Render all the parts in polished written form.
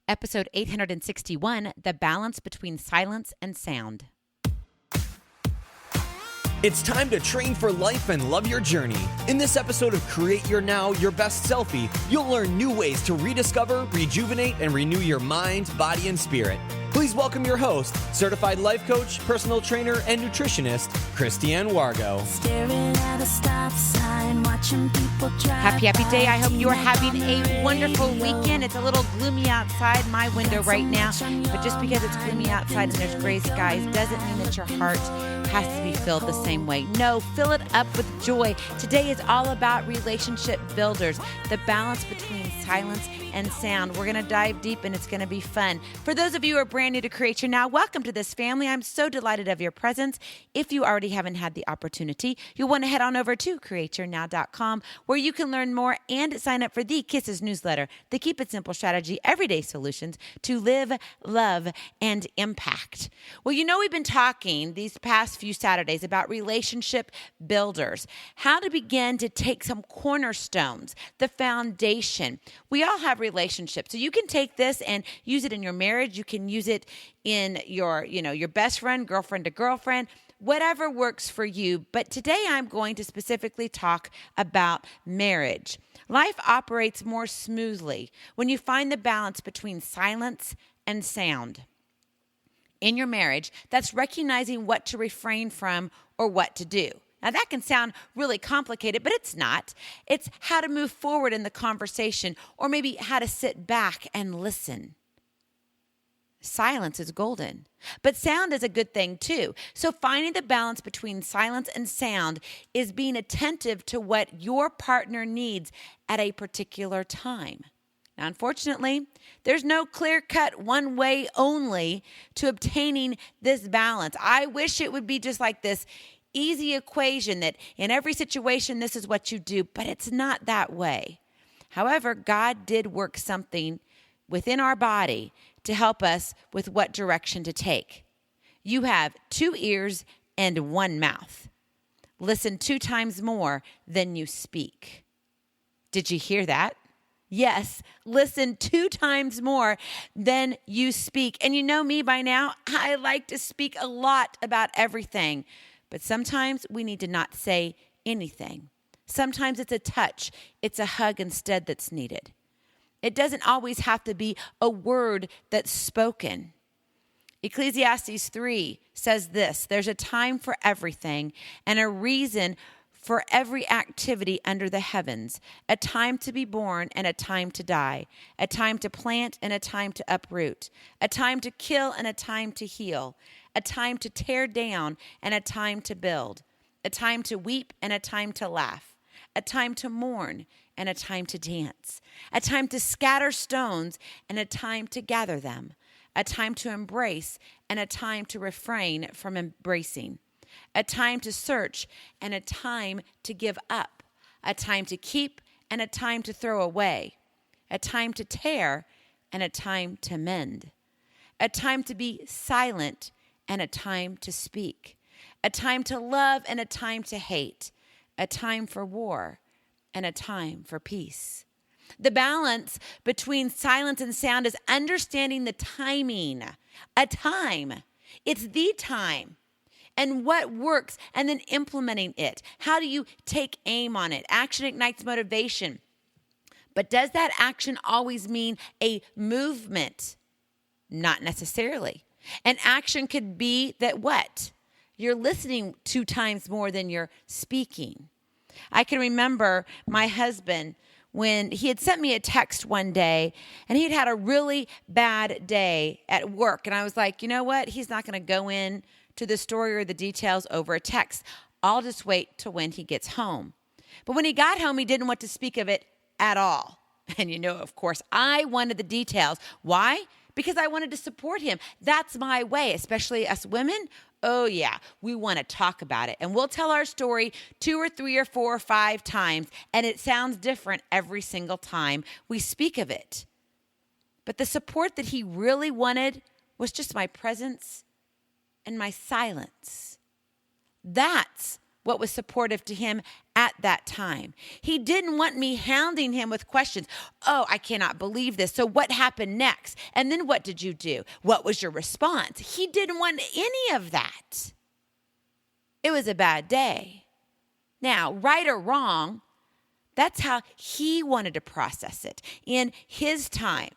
Episode 861, The Balance Between Silence and Sound. It's time to train for life and love your journey. In this episode of Create Your Now, Your Best Selfie, you'll learn new ways to rediscover, rejuvenate, and renew your mind, body, and spirit. Please welcome your host, certified life coach, personal trainer, and nutritionist, Christiane Wargo. Staring at a stop sign, watching people drive. Happy day. I hope you're having a wonderful weekend. It's a little gloomy outside my window right now, but just because it's gloomy outside and there's gray skies doesn't mean that your heart has to be filled the same way. No, fill it up with joy. Today is all about relationship builders, the balance between silence and sound. We're going to dive deep and it's going to be fun. For those of you who are brand new to Create Your Now, welcome to this family. I'm so delighted of your presence. If you already haven't had the opportunity, you'll want to head on over to createyournow.com where you can learn more and sign up for the Kisses newsletter, the Keep It Simple strategy, everyday solutions to live, love, and impact. Well, you know, we've been talking these past few Saturdays about relationship builders, how to begin to take some cornerstones, the foundation. We all have relationships. So you can take this and use it in your marriage. You can use it in your best friend, girlfriend to girlfriend, whatever works for you. But today I'm going to specifically talk about marriage. Life operates more smoothly when you find the balance between silence and sound. In your marriage, that's recognizing what to refrain from or what to do. Now, that can sound really complicated, but it's not. It's how to move forward in the conversation or maybe how to sit back and listen. Silence is golden, but sound is a good thing too. So finding the balance between silence and sound is being attentive to what your partner needs at a particular time. Now, unfortunately, there's no clear-cut one way only to obtaining this balance. I wish it would be just like this easy equation that in every situation, this is what you do, but it's not that way. However, God did work something within our body to help us with what direction to take. You have 2 ears and 1 mouth. Listen 2 times more than you speak. Did you hear that? Yes, listen 2 times more than you speak. And you know me by now, I like to speak a lot about everything. But sometimes we need to not say anything. Sometimes it's a touch, it's a hug instead that's needed. It doesn't always have to be a word that's spoken. Ecclesiastes 3 says this: there's a time for everything and a reason for every activity under the heavens, a time to be born and a time to die, a time to plant and a time to uproot, a time to kill and a time to heal, a time to tear down and a time to build, a time to weep and a time to laugh, a time to mourn and a time to dance, a time to scatter stones and a time to gather them, a time to embrace and a time to refrain from embracing, a time to search and a time to give up, a time to keep and a time to throw away, a time to tear and a time to mend, a time to be silent and a time to speak, a time to love and a time to hate, a time for war and a time for peace. The balance between silence and sound is understanding the timing, a time. It's the time. And what works, and then implementing it. How do you take aim on it? Action ignites motivation. But does that action always mean a movement? Not necessarily. An action could be that what? You're listening 2 times more than you're speaking. I can remember my husband when he had sent me a text one day and he had had a really bad day at work. And I was like, you know what? He's not going to go in to the story or the details over a text. I'll just wait till when he gets home. But when he got home, he didn't want to speak of it at all. And you know, of course, I wanted the details. Why? Because I wanted to support him. That's my way, especially us women. Oh yeah, we want to talk about it. And we'll tell our story 2 or 3 or 4 or 5 times, and it sounds different every single time we speak of it. But the support that he really wanted was just my presence and my silence. That's what was supportive to him at that time. He didn't want me hounding him with questions. Oh, I cannot believe this. So what happened next? And then what did you do? What was your response? He didn't want any of that. It was a bad day. Now, right or wrong, that's how he wanted to process it in his time.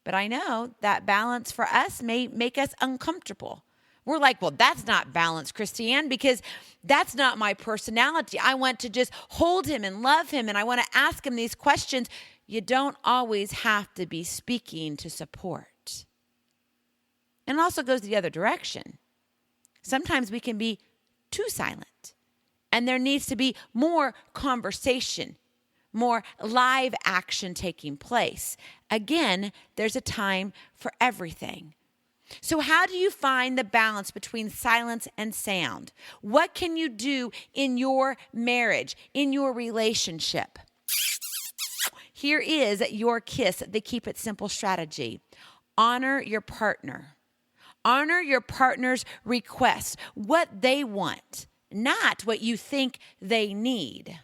But I know that balance for us may make us uncomfortable. We're like, well, that's not balance, Christiane, because that's not my personality. I want to just hold him and love him, and I want to ask him these questions. You don't always have to be speaking to support. And it also goes the other direction. Sometimes we can be too silent, and there needs to be more conversation, more live action taking place. Again, there's a time for everything. So how do you find the balance between silence and sound? What can you do in your marriage, in your relationship? Here is your KISS, the Keep It Simple strategy. Honor your partner. Honor your partner's requests, what they want, not what you think they need.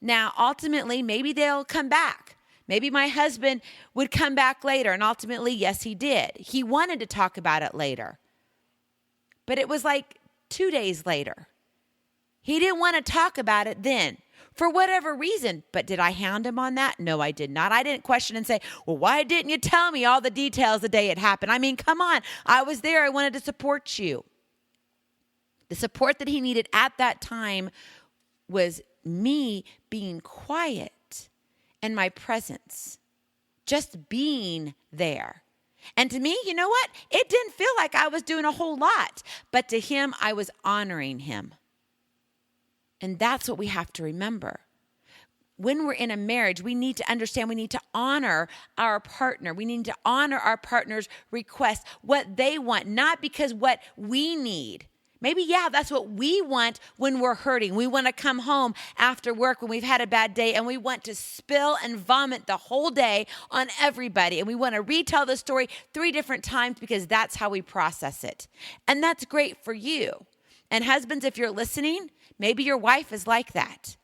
Now, ultimately, maybe they'll come back. Maybe my husband would come back later, and ultimately, yes, he did. He wanted to talk about it later. But it was like 2 days later. He didn't want to talk about it then, for whatever reason. But did I hound him on that? No, I did not. I didn't question and say, well, why didn't you tell me all the details the day it happened? I mean, come on. I was there. I wanted to support you. The support that he needed at that time was me being quiet and my presence, just being there. And to me, you know what? It didn't feel like I was doing a whole lot, but to him, I was honoring him. And that's what we have to remember. When we're in a marriage, we need to understand we need to honor our partner. We need to honor our partner's requests, what they want, not because what we need. Maybe, yeah, that's what we want when we're hurting. We want to come home after work when we've had a bad day, and we want to spill and vomit the whole day on everybody. And we want to retell the story 3 different times because that's how we process it. And that's great for you. And husbands, if you're listening, maybe your wife is like that.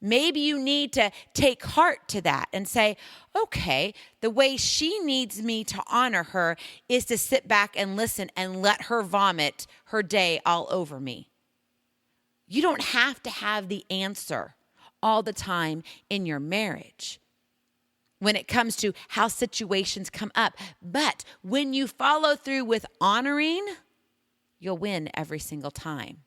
Maybe you need to take heart to that and say, okay, the way she needs me to honor her is to sit back and listen and let her vomit her day all over me. You don't have to have the answer all the time in your marriage when it comes to how situations come up. But when you follow through with honoring, you'll win every single time.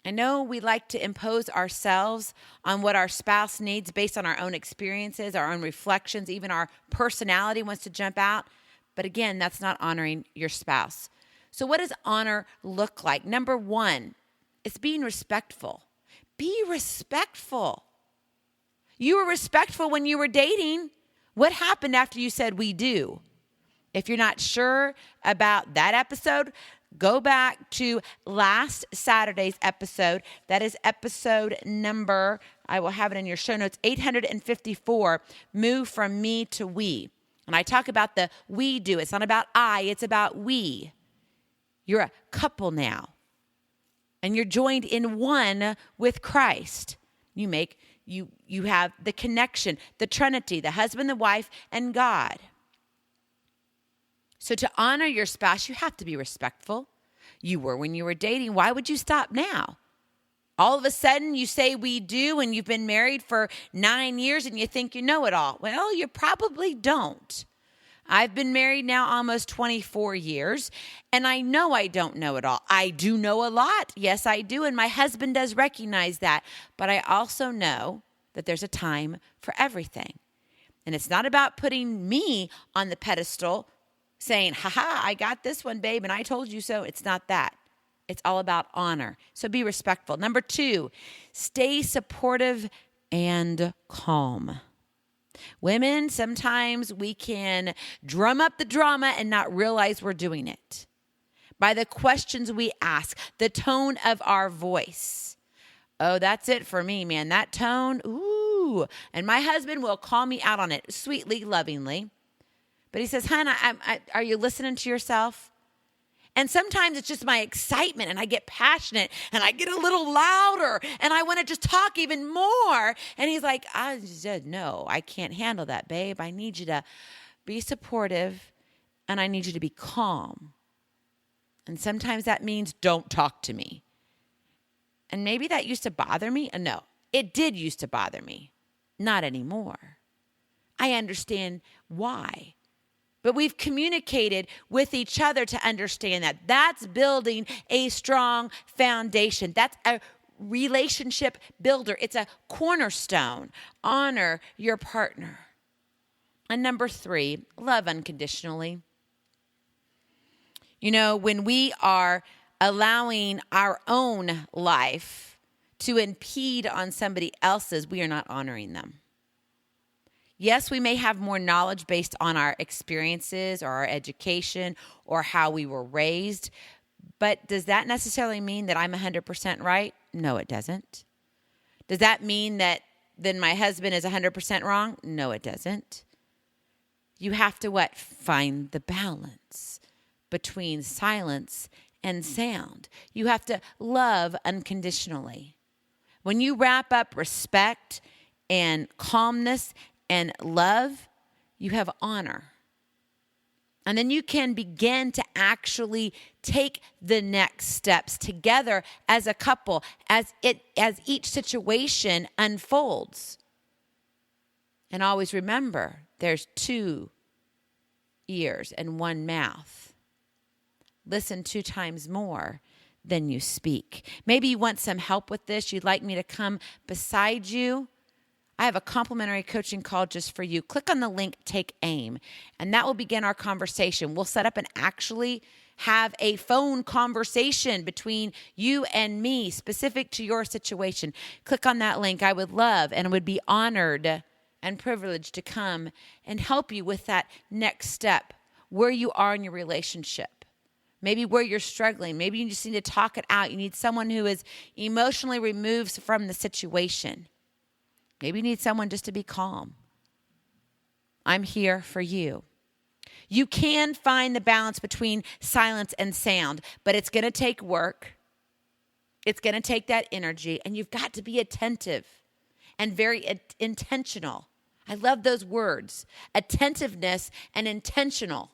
I know we like to impose ourselves on what our spouse needs based on our own experiences, our own reflections, even our personality wants to jump out. But again, that's not honoring your spouse. So what does honor look like? Number 1, it's being respectful. Be respectful. You were respectful when you were dating. What happened after you said we do? If you're not sure about that episode, go back to last Saturday's episode. That is episode number, I will have it in your show notes, 854, Move from Me to We. And I talk about the we do. It's not about I, it's about we. You're a couple now. And you're joined in one with Christ. You have the connection, the Trinity, the husband, the wife, and God. So to honor your spouse, you have to be respectful. You were when you were dating. Why would you stop now? All of a sudden, you say we do, and you've been married for 9 years, and you think you know it all. Well, you probably don't. I've been married now almost 24 years, and I know I don't know it all. I do know a lot. Yes, I do, and my husband does recognize that. But I also know that there's a time for everything. And it's not about putting me on the pedestal saying, ha, I got this one, babe, and I told you so. It's not that. It's all about honor. So be respectful. Number 2, stay supportive and calm. Women, sometimes we can drum up the drama and not realize we're doing it. By the questions we ask, the tone of our voice. Oh, that's it for me, man. That tone, ooh. And my husband will call me out on it, sweetly, lovingly. But he says, hon, are you listening to yourself? And sometimes it's just my excitement and I get passionate and I get a little louder and I want to just talk even more. And he's like, I said, no, I can't handle that, babe. I need you to be supportive and I need you to be calm. And sometimes that means don't talk to me. And maybe that used to bother me. No, it did used to bother me. Not anymore. I understand why. But we've communicated with each other to understand that. That's building a strong foundation. That's a relationship builder. It's a cornerstone. Honor your partner. And number 3, love unconditionally. You know, when we are allowing our own life to impede on somebody else's, we are not honoring them. Yes, we may have more knowledge based on our experiences or our education or how we were raised, but does that necessarily mean that I'm 100% right? No, it doesn't. Does that mean that then my husband is 100% wrong? No, it doesn't. You have to what? Find the balance between silence and sound. You have to love unconditionally. When you wrap up respect and calmness and love, you have honor. And then you can begin to actually take the next steps together as a couple as each situation unfolds. And always remember, there's 2 ears and 1 mouth. Listen 2 times more than you speak. Maybe you want some help with this. You'd like me to come beside you. I have a complimentary coaching call just for you. Click on the link, Take Aim, and that will begin our conversation. We'll set up and actually have a phone conversation between you and me specific to your situation. Click on that link. I would love and would be honored and privileged to come and help you with that next step, where you are in your relationship. Maybe where you're struggling. Maybe you just need to talk it out. You need someone who is emotionally removed from the situation. Maybe you need someone just to be calm. I'm here for you. You can find the balance between silence and sound, but it's going to take work. It's going to take that energy, and you've got to be attentive and very intentional. I love those words, attentiveness and intentional.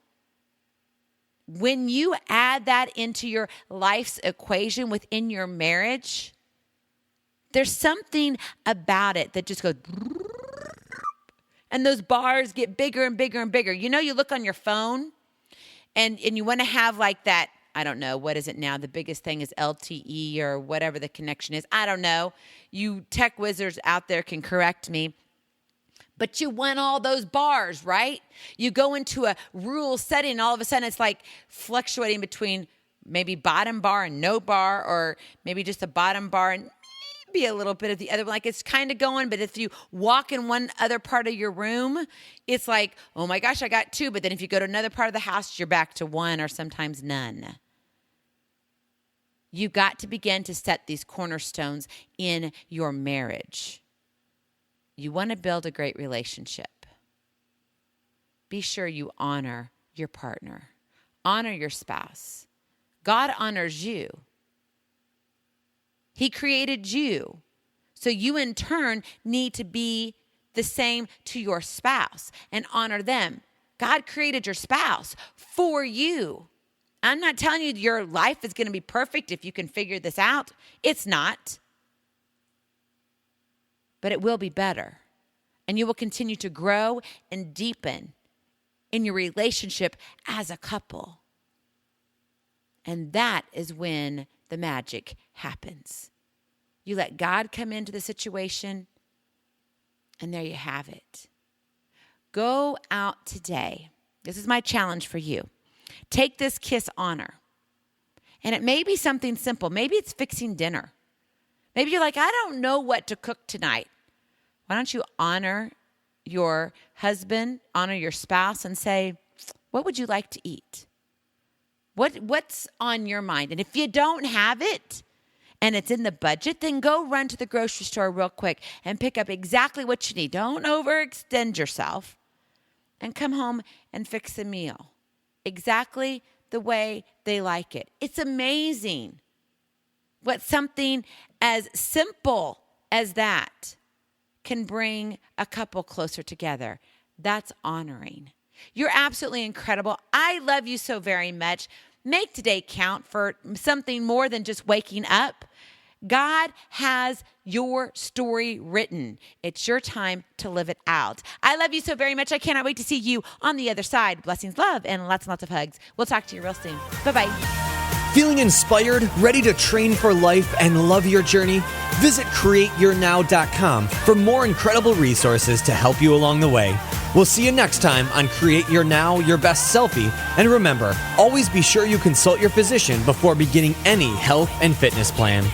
When you add that into your life's equation within your marriage, there's something about it that just goes, and those bars get bigger and bigger and bigger. You know, you look on your phone and you want to have like that, I don't know, what is it now? The biggest thing is LTE or whatever the connection is. I don't know. You tech wizards out there can correct me. But you want all those bars, right? You go into a rural setting and all of a sudden it's like fluctuating between maybe bottom bar and no bar, or maybe just a bottom bar and maybe a little bit of the other one. Like it's kind of going, but if you walk in one other part of your room, it's like, oh my gosh, I got 2. But then if you go to another part of the house, you're back to 1 or sometimes none. You got to begin to set these cornerstones in your marriage. You want to build a great relationship. Be sure you honor your partner. Honor your spouse. God honors you. He created you. So you in turn need to be the same to your spouse and honor them. God created your spouse for you. I'm not telling you your life is going to be perfect if you can figure this out. It's not. But it will be better. And you will continue to grow and deepen in your relationship as a couple. And that is when the magic happens. You let God come into the situation, and there you have it. Go out today. This is my challenge for you. Take this kiss honor. And it may be something simple. Maybe it's fixing dinner. Maybe you're like, I don't know what to cook tonight. Why don't you honor your husband, honor your spouse, and say, what would you like to eat? What's on your mind? And if you don't have it and it's in the budget, then go run to the grocery store real quick and pick up exactly what you need. Don't overextend yourself, and come home and fix a meal. Exactly the way they like it. It's amazing what something as simple as that can bring a couple closer together. That's honoring. You're absolutely incredible. I love you so very much. Make today count for something more than just waking up. God has your story written. It's your time to live it out. I love you so very much. I cannot wait to see you on the other side. Blessings, love, and lots of hugs. We'll talk to you real soon. Bye-bye. Feeling inspired, ready to train for life and love your journey? Visit createyournow.com for more incredible resources to help you along the way. We'll see you next time on Create Your Now, Your Best Selfie. And remember, always be sure you consult your physician before beginning any health and fitness plan.